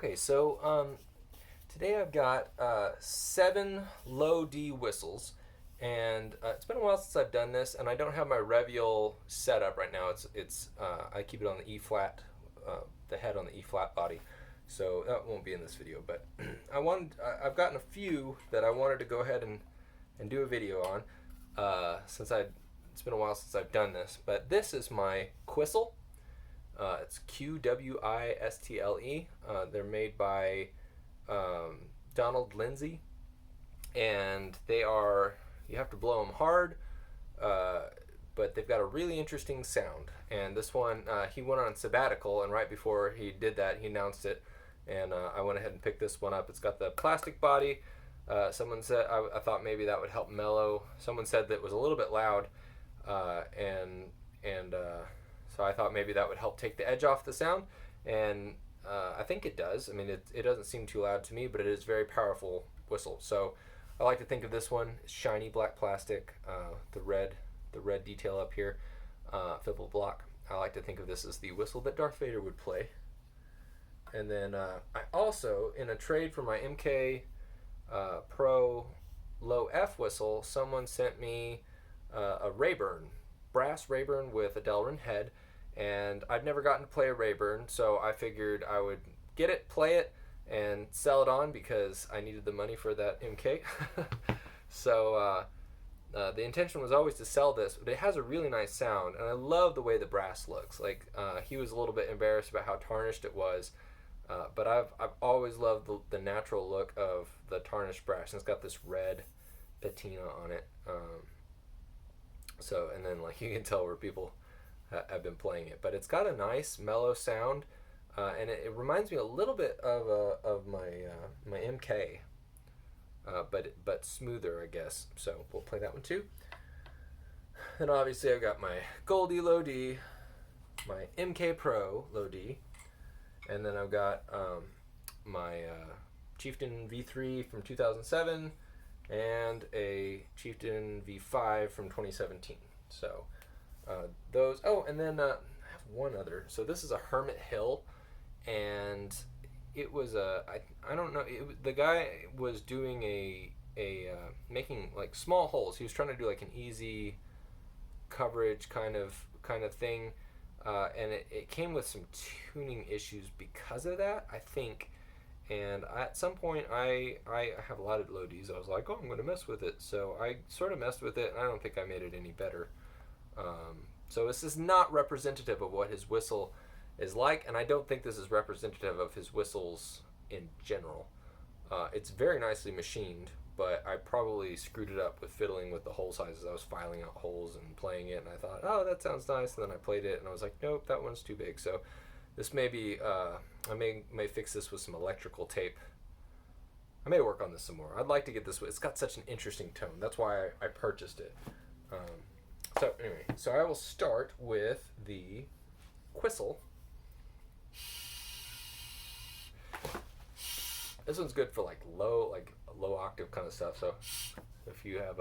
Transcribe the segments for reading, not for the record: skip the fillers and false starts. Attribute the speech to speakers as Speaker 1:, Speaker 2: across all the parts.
Speaker 1: Okay, so today I've got 7 low D whistles, and it's been a while since I've done this, and I don't have my Revial set up right now. It's I keep it on the E flat, the head on the E flat body, so that won't be in this video. But I've gotten a few that I wanted to go ahead and do a video on, it's been a while since I've done this. But this is my Qwistle. It's Qwistle. They're made by Donald Lindsay, and you have to blow them hard, but they've got a really interesting sound. And this one, he went on sabbatical, and right before he did that, he announced it, and I went ahead and picked this one up. It's got the plastic body. Someone said, I thought maybe that would help mellow. Someone said that it was a little bit loud, so I thought maybe that would help take the edge off the sound, and I think it does. I mean, it doesn't seem too loud to me, but it is very powerful whistle. So I like to think of this one, shiny black plastic, the red detail up here, Fibble block. I like to think of this as the whistle that Darth Vader would play. And then I also, in a trade for my MK Pro low F whistle, someone sent me a Rayburn, brass Rayburn with a Delrin head, and I'd never gotten to play a Rayburn, so I figured I would get it, play it, and sell it on because I needed the money for that MK. So the intention was always to sell this, but it has a really nice sound, and I love the way the brass looks. Like he was a little bit embarrassed about how tarnished it was, but I've always loved the natural look of the tarnished brass, and it's got this red patina on it. So, and then like you can tell where people have been playing it, but it's got a nice mellow sound, and it reminds me a little bit of my MK, but smoother, I guess. So we'll play that one too. And obviously I've got my Goldie low D, my MK Pro low D, and then I've got my Chieftain V3 from 2007 and a Chieftain V5 from 2017. So those. Oh, and then I have one other. So this is a Hermit Hill, and it was I don't know. The guy was doing a making like small holes. He was trying to do like an easy coverage kind of thing, and it came with some tuning issues because of that, I think. And at some point, I have a lot of low Ds. I was like, oh, I'm going to mess with it. So I sort of messed with it, and I don't think I made it any better. So this is not representative of what his whistle is like, and I don't think this is representative of his whistles in general. It's very nicely machined, but I probably screwed it up with fiddling with the hole sizes. I was filing out holes and playing it, and I thought, oh, that sounds nice. And then I played it, and I was like, nope, that one's too big. So this may be, I may fix this with some electrical tape. I may work on this some more. I'd like to get this. It's got such an interesting tone. That's why I purchased it. So anyway, so I will start with the Qwistle. This one's good for like low octave kind of stuff. So if you have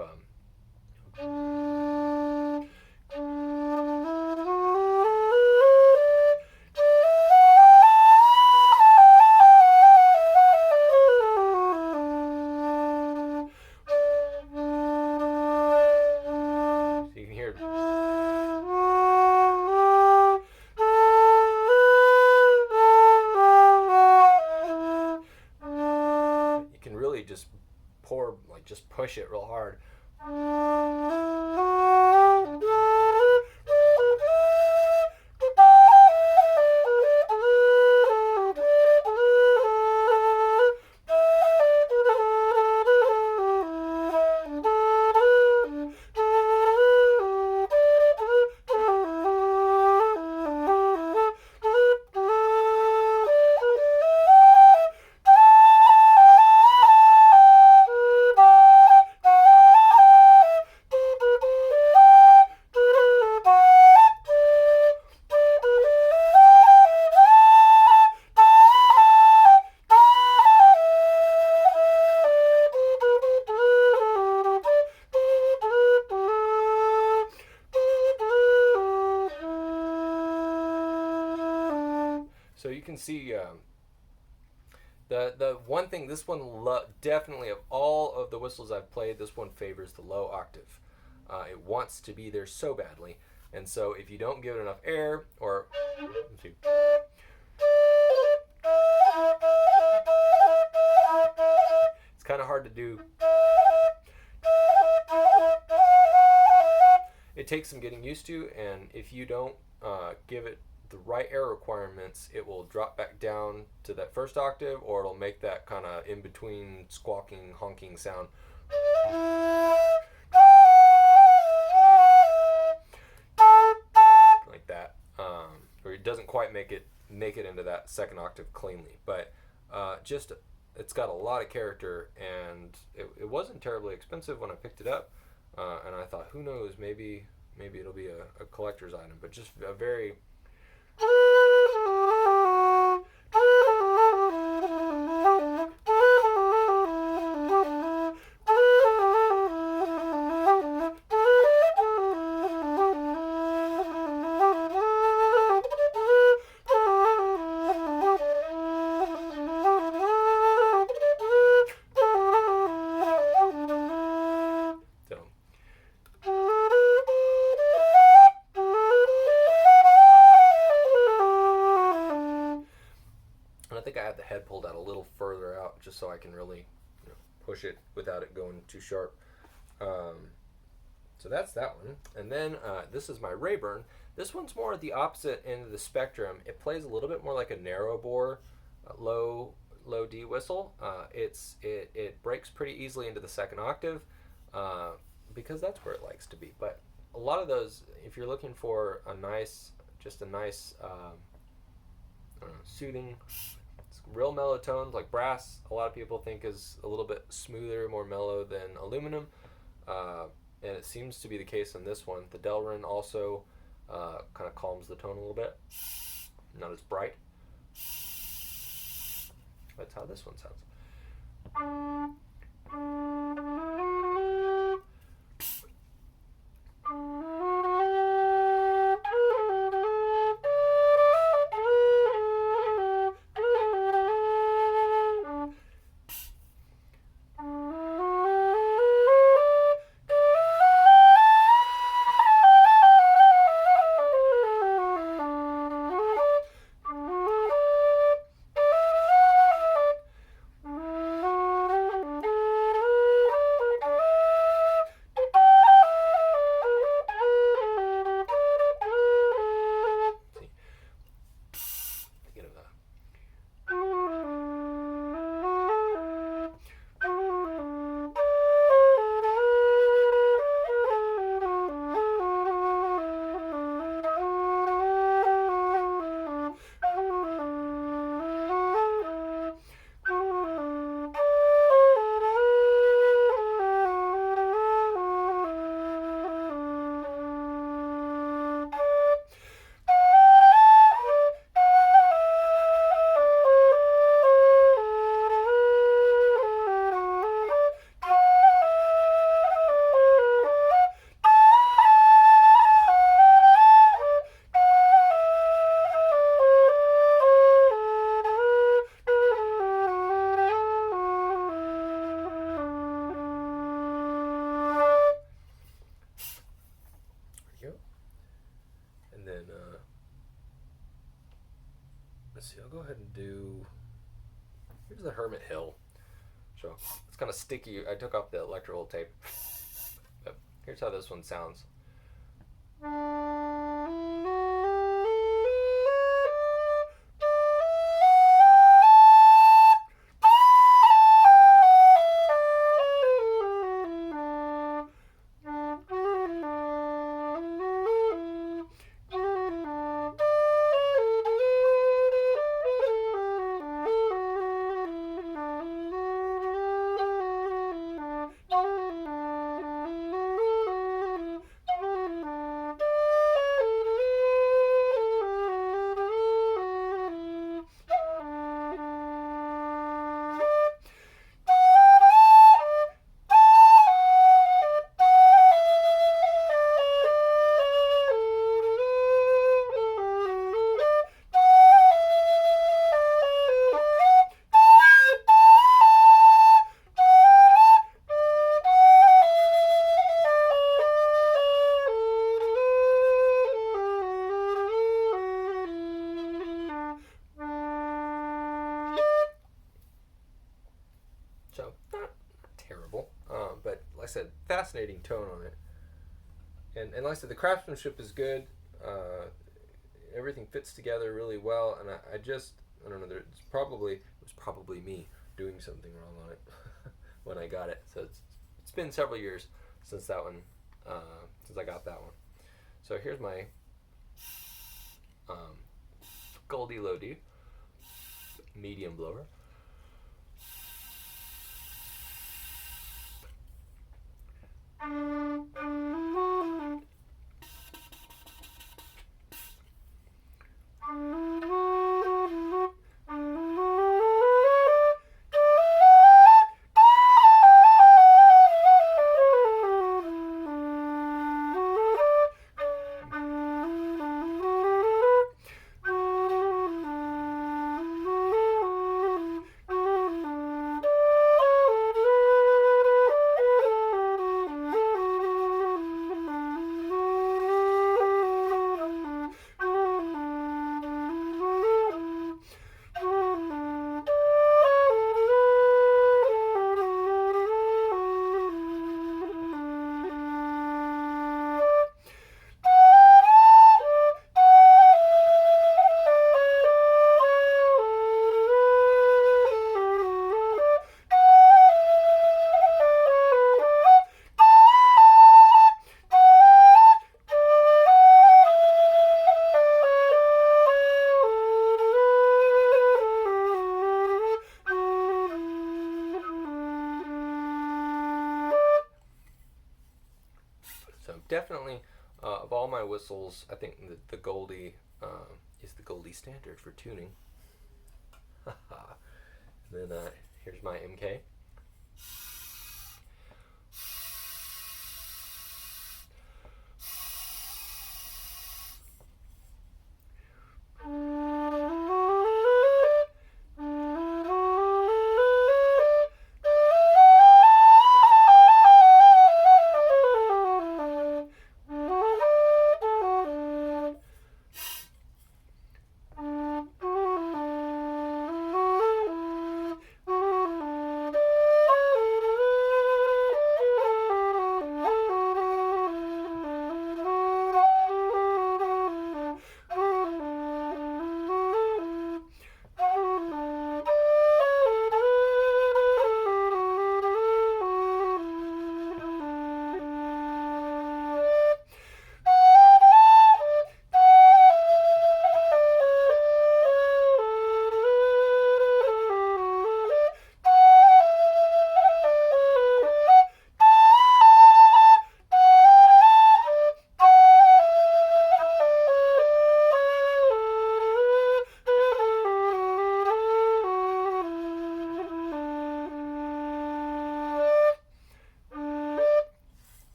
Speaker 1: just push it real hard. So you can see The one thing, this one definitely, of all of the whistles I've played, this one favors the low octave. It wants to be there so badly, and so if you don't give it enough air, or let's see, it's kind of hard to do. It takes some getting used to, and if you don't give it the right air requirements, it will drop back down to that first octave, or it'll make that kind of in between squawking, honking sound. Like that. Or it doesn't quite make it into that second octave cleanly. But just it's got a lot of character, and it wasn't terribly expensive when I picked it up. And I thought, who knows, maybe it'll be a collector's item, but just a very head pulled out a little further out just so I can really push it without it going too sharp. So that's that one. And then this is my Rayburn. This one's more at the opposite end of the spectrum. It plays a little bit more like a narrow bore, low D whistle. It breaks pretty easily into the second octave because that's where it likes to be. But a lot of those, if you're looking for a nice soothing, real mellow tones like brass, a lot of people think is a little bit smoother, more mellow than aluminum, and it seems to be the case on this one. The Delrin also kind of calms the tone a little bit, not as bright. That's how this one sounds. Let's see, I'll go ahead and do, here's the Hermit Hill. So it's kind of sticky. I took off the electrical tape. But here's how this one sounds. I said, fascinating tone on it. And like I said, the craftsmanship is good. Everything fits together really well, and I don't know. It was probably me doing something wrong on it when I got it. So it's been several years since that one, since I got that one. So here's my Goldie Lodi medium blower. Definitely, of all my whistles, I think the Goldie is the Goldie standard for tuning. Then here's my MK.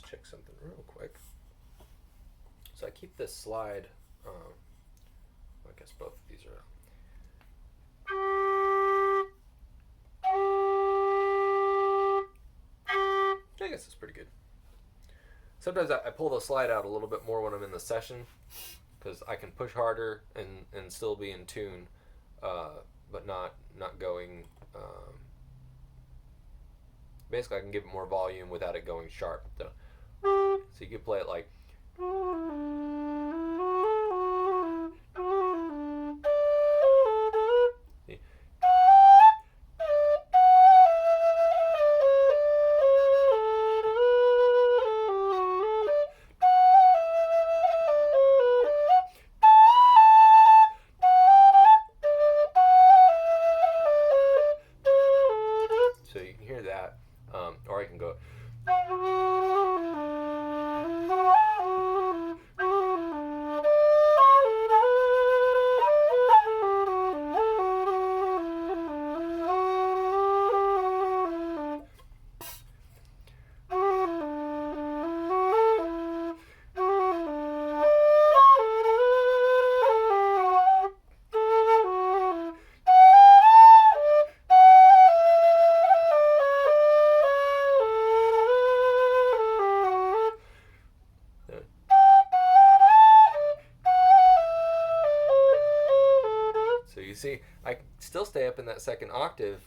Speaker 1: Check something real quick. So I keep this slide. I guess both of these are. I guess it's pretty good. Sometimes I pull the slide out a little bit more when I'm in the session because I can push harder and still be in tune, but not going. Basically, I can give it more volume without it going sharp. So you could play it like. So you can hear that, or I can go. you see, I still stay up in that second octave,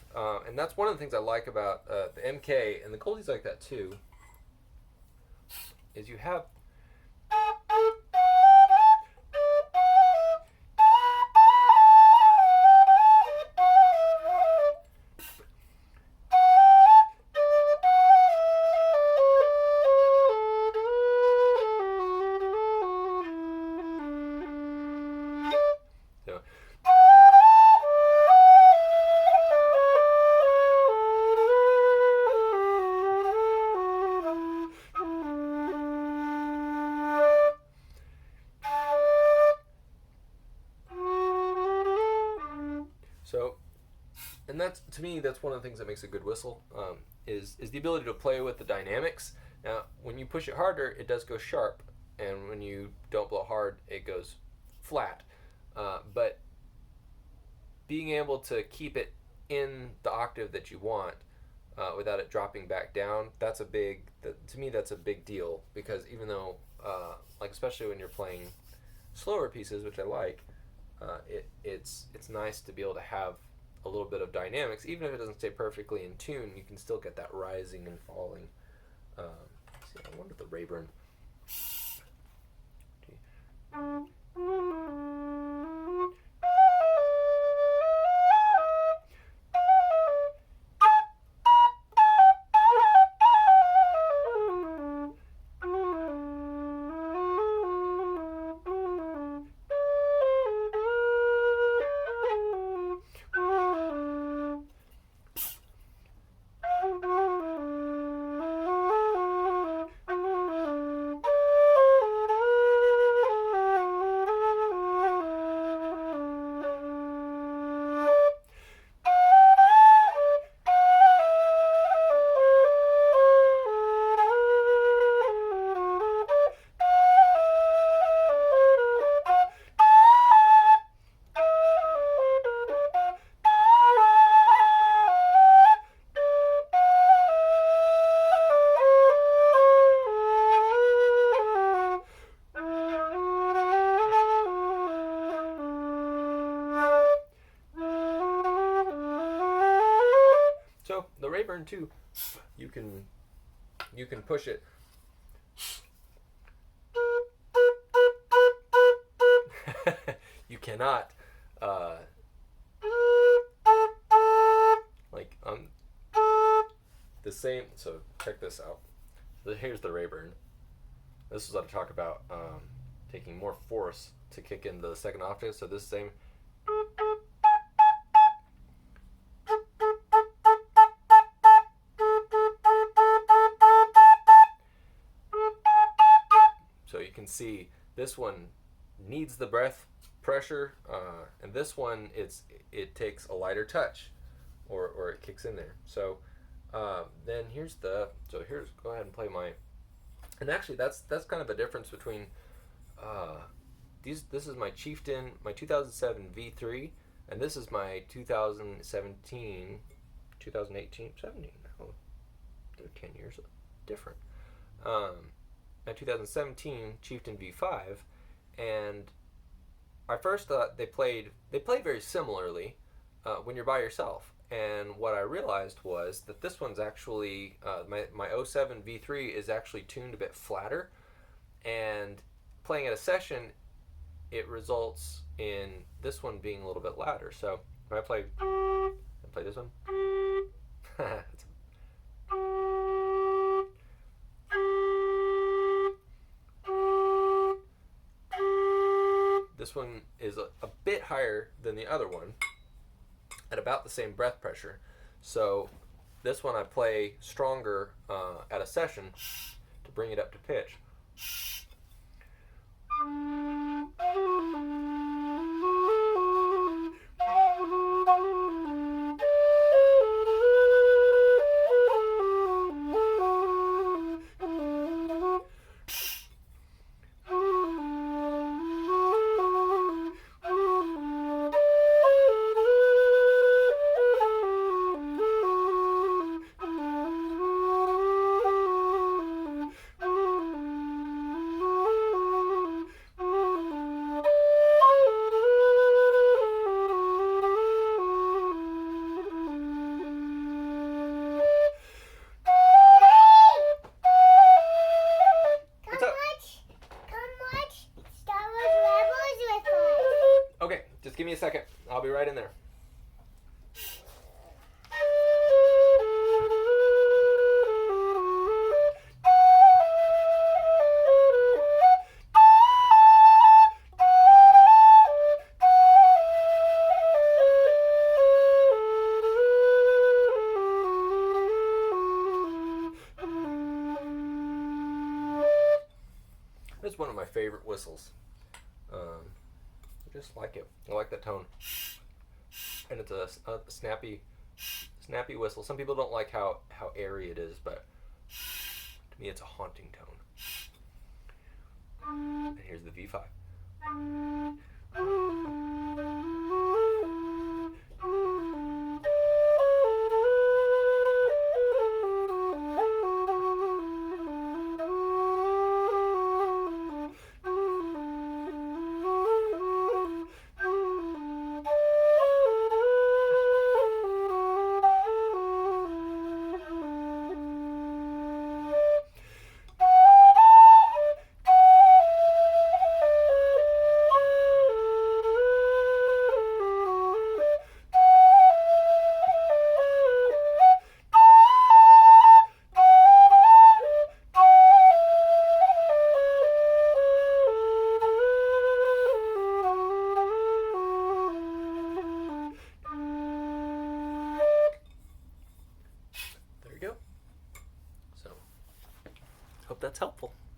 Speaker 1: and that's one of the things I like about the MK, and the Goldie's like that too, is you have so, so, and that's, to me, that's one of the things that makes a good whistle, is the ability to play with the dynamics. Now, when you push it harder, it does go sharp, and when you don't blow hard, it goes flat. But being able to keep it in the octave that you want without it dropping back down, that's a big, to me, that's a big deal, because even though, like, especially when you're playing slower pieces, which I like, it's nice to be able to have a little bit of dynamics. Even if it doesn't stay perfectly in tune, you can still get that rising and falling. See, I wonder the Rayburn. So the Rayburn too, you can push it. You cannot like the same. So check this out. Here's the Rayburn. This is what I talk about, taking more force to kick into the second octave. So this same. So you can see this one needs the breath pressure, and this one it takes a lighter touch, or it kicks in there. So then here's go ahead and play my, and actually that's kind of a difference between this is my Chieftain, my 2007 V3, and this is my 2018, 17. Oh, they're 10 years different. My 2017 Chieftain V5, and I first thought they play very similarly when you're by yourself. And what I realized was that this one's actually my 07 V3 is actually tuned a bit flatter, and playing at a session, it results in this one being a little bit louder. So if I play this one. This one is a bit higher than the other one at about the same breath pressure. So this one I play stronger at a session to bring it up to pitch. Just give me a second. I'll be right in there. It's one of my favorite whistles. I just like it. I like the tone, and it's a snappy whistle. Some people don't like how airy it is, but to me, it's a haunting tone. And here's the V5. There you go. So, hope that's helpful.